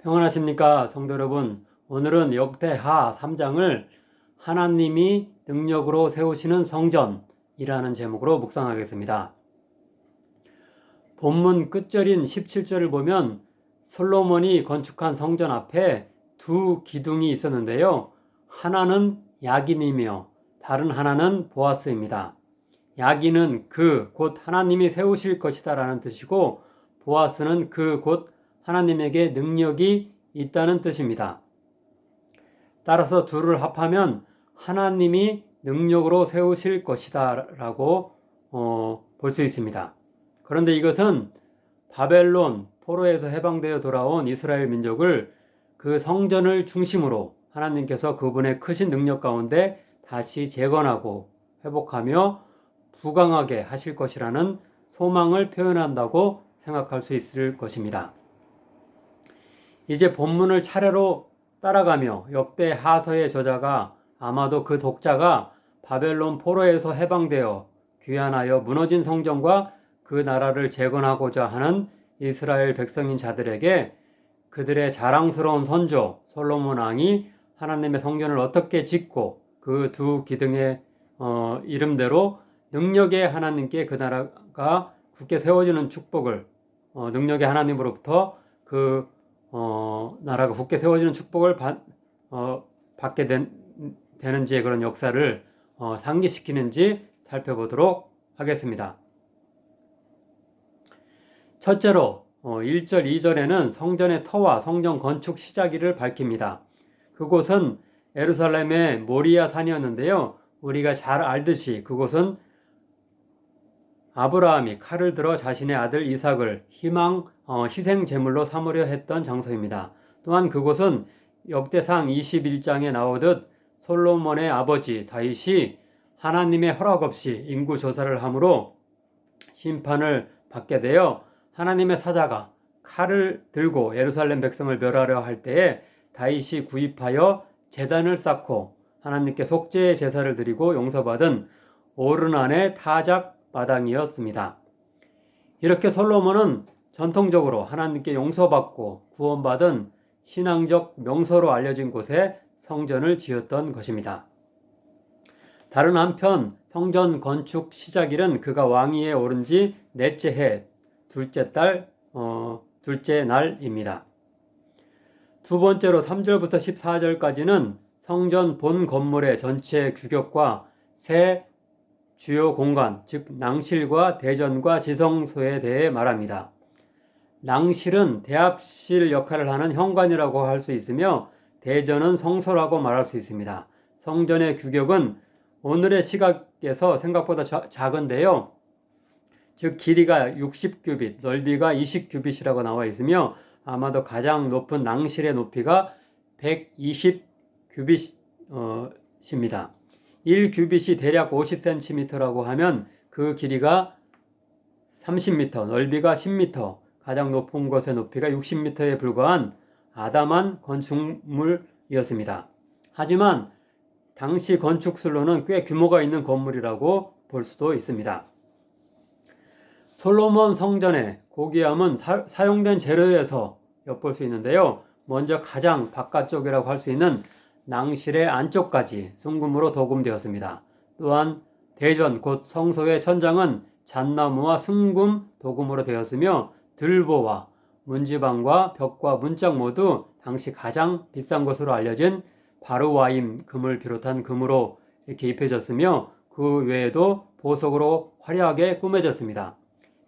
평안하십니까, 성도 여러분. 오늘은 역대하 3장을 하나님이 능력으로 세우시는 성전이라는 제목으로 묵상하겠습니다. 본문 끝절인 17절을 보면 솔로몬이 건축한 성전 앞에 두 기둥이 있었는데요. 하나는 야긴이며 다른 하나는 보아스입니다. 야긴은 곧 하나님이 세우실 것이다 라는 뜻이고, 보아스는 곧 하나님에게 능력이 있다는 뜻입니다. 따라서 둘을 합하면 하나님이 능력으로 세우실 것이다 라고 볼 수 있습니다. 그런데 이것은 바벨론 포로에서 해방되어 돌아온 이스라엘 민족을 그 성전을 중심으로 하나님께서 그분의 크신 능력 가운데 다시 재건하고 회복하며 부강하게 하실 것이라는 소망을 표현한다고 생각할 수 있을 것입니다. 이제 본문을 차례로 따라가며 역대하서의 저자가 아마도 그 독자가 바벨론 포로에서 해방되어 귀환하여 무너진 성전과 그 나라를 재건하고자 하는 이스라엘 백성인 자들에게 그들의 자랑스러운 선조 솔로몬 왕이 하나님의 성전을 어떻게 짓고 그 두 기둥의 이름대로 능력의 하나님께 그 나라가 굳게 세워지는 축복을 능력의 하나님으로부터 그 나라가 굳게 세워지는 축복을 받게 되는지의 그런 역사를 상기시키는지 살펴보도록 하겠습니다. 첫째로 1절, 2절에는 성전의 터와 성전 건축 시작일을 밝힙니다. 그곳은 예루살렘의 모리아 산이었는데요. 우리가 잘 알듯이 그곳은 아브라함이 칼을 들어 자신의 아들 이삭을 희생 제물로 삼으려 했던 장소입니다. 또한 그곳은 역대상 21장에 나오듯 솔로몬의 아버지 다윗이 하나님의 허락 없이 인구 조사를 함으로 심판을 받게 되어 하나님의 사자가 칼을 들고 예루살렘 백성을 멸하려 할 때에 다윗이 구입하여 제단을 쌓고 하나님께 속죄의 제사를 드리고 용서받은 오르난의 타작 마당이었습니다. 이렇게 솔로몬은 전통적으로 하나님께 용서받고 구원받은 신앙적 명소로 알려진 곳에 성전을 지었던 것입니다. 다른 한편 성전 건축 시작일은 그가 왕위에 오른 지 넷째 해 둘째 날입니다. 두 번째로 3절부터 14절까지는 성전 본 건물의 전체 규격과 세 주요 공간, 즉 낭실과 대전과 지성소에 대해 말합니다. 낭실은 대합실 역할을 하는 현관이라고 할 수 있으며 대전은 성소라고 말할 수 있습니다. 성전의 규격은 오늘의 시각에서 생각보다 작은데요. 즉 길이가 60규빗, 넓이가 20규빗이라고 나와 있으며 아마도 가장 높은 낭실의 높이가 120규빗입니다. 1규빗이 대략 50cm라고 하면 그 길이가 30m, 넓이가 10m, 가장 높은 곳의 높이가 60m에 불과한 아담한 건축물이었습니다. 하지만 당시 건축술로는 꽤 규모가 있는 건물이라고 볼 수도 있습니다. 솔로몬 성전의 고귀함은 사용된 재료에서 엿볼 수 있는데요. 먼저 가장 바깥쪽이라고 할 수 있는 낭실의 안쪽까지 순금으로 도금되었습니다. 또한 대전 곧 성소의 천장은 잣나무와 순금 도금으로 되었으며 들보와 문지방과 벽과 문짝 모두 당시 가장 비싼 것으로 알려진 바르와임 금을 비롯한 금으로 이렇게 입혀졌으며 그 외에도 보석으로 화려하게 꾸며졌습니다.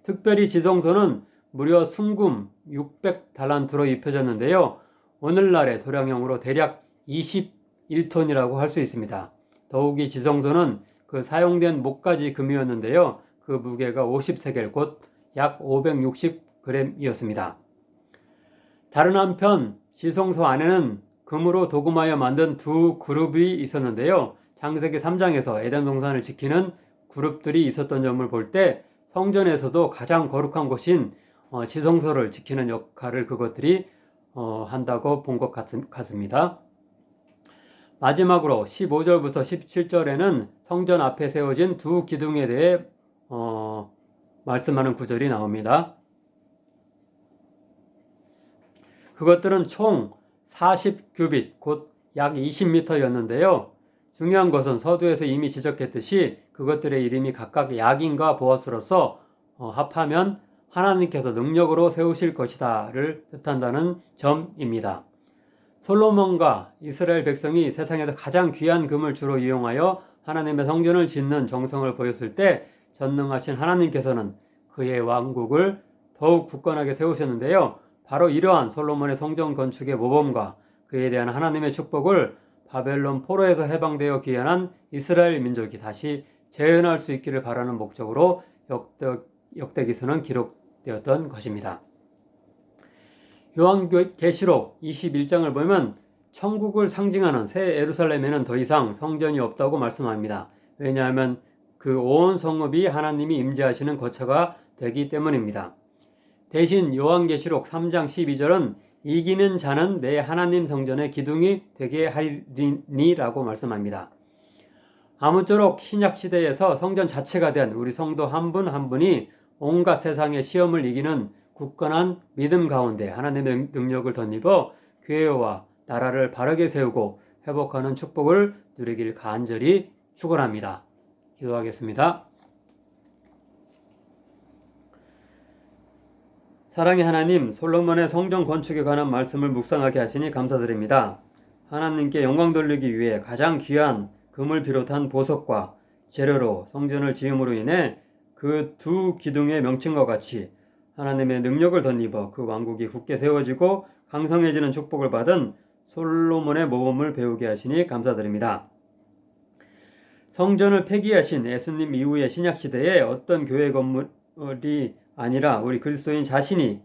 특별히 지성소는 무려 순금 600달란트로 입혀졌는데요. 오늘날의 도량형으로 대략 21톤이라고 할 수 있습니다. 더욱이 지성소는 그 사용된 목까지 금이었는데요. 그 무게가 50세겔 곧 약 560g이었습니다. 다른 한편 지성소 안에는 금으로 도금하여 만든 두 그룹이 있었는데요. 창세기 3장에서 에덴 동산을 지키는 그룹들이 있었던 점을 볼 때 성전에서도 가장 거룩한 곳인 지성소를 지키는 역할을 그것들이 한다고 본 것 같습니다. 마지막으로 15절부터 17절에는 성전 앞에 세워진 두 기둥에 대해 말씀하는 구절이 나옵니다. 그것들은 총 40규빗, 곧 약 20m였는데요. 중요한 것은 서두에서 이미 지적했듯이 그것들의 이름이 각각 야긴과 보아스로서 합하면 하나님께서 능력으로 세우실 것이다를 뜻한다는 점입니다. 솔로몬과 이스라엘 백성이 세상에서 가장 귀한 금을 주로 이용하여 하나님의 성전을 짓는 정성을 보였을 때 전능하신 하나님께서는 그의 왕국을 더욱 굳건하게 세우셨는데요. 바로 이러한 솔로몬의 성전 건축의 모범과 그에 대한 하나님의 축복을 바벨론 포로에서 해방되어 귀환한 이스라엘 민족이 다시 재현할 수 있기를 바라는 목적으로 역대기서는 기록되었던 것입니다. 요한계시록 21장을 보면 천국을 상징하는 새 예루살렘에는 더 이상 성전이 없다고 말씀합니다. 왜냐하면 그 온 성읍이 하나님이 임재하시는 거처가 되기 때문입니다. 대신 요한계시록 3장 12절은 이기는 자는 내 하나님 성전의 기둥이 되게 하리니 라고 말씀합니다. 아무쪼록 신약시대에서 성전 자체가 된 우리 성도 한 분 한 분이 온갖 세상의 시험을 이기는 굳건한 믿음 가운데 하나님의 능력을 덧입어 교회와 나라를 바르게 세우고 회복하는 축복을 누리길 간절히 축원합니다. 기도하겠습니다. 사랑의 하나님, 솔로몬의 성전 건축에 관한 말씀을 묵상하게 하시니 감사드립니다. 하나님께 영광 돌리기 위해 가장 귀한 금을 비롯한 보석과 재료로 성전을 지음으로 인해 그 두 기둥의 명칭과 같이 하나님의 능력을 덧입어 그 왕국이 굳게 세워지고 강성해지는 축복을 받은 솔로몬의 모범을 배우게 하시니 감사드립니다. 성전을 폐기하신 예수님 이후의 신약시대에 어떤 교회 건물이 아니라 우리 그리스도인 자신이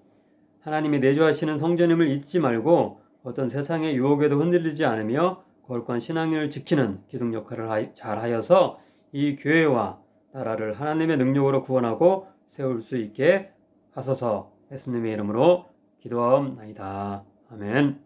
하나님이 내주하시는 성전임을 잊지 말고 어떤 세상의 유혹에도 흔들리지 않으며 거룩한 신앙을 지키는 기둥 역할을 잘하여서 이 교회와 나라를 하나님의 능력으로 구원하고 세울 수 있게 하소서. 예수님의 이름으로 기도하옵나이다. 아멘.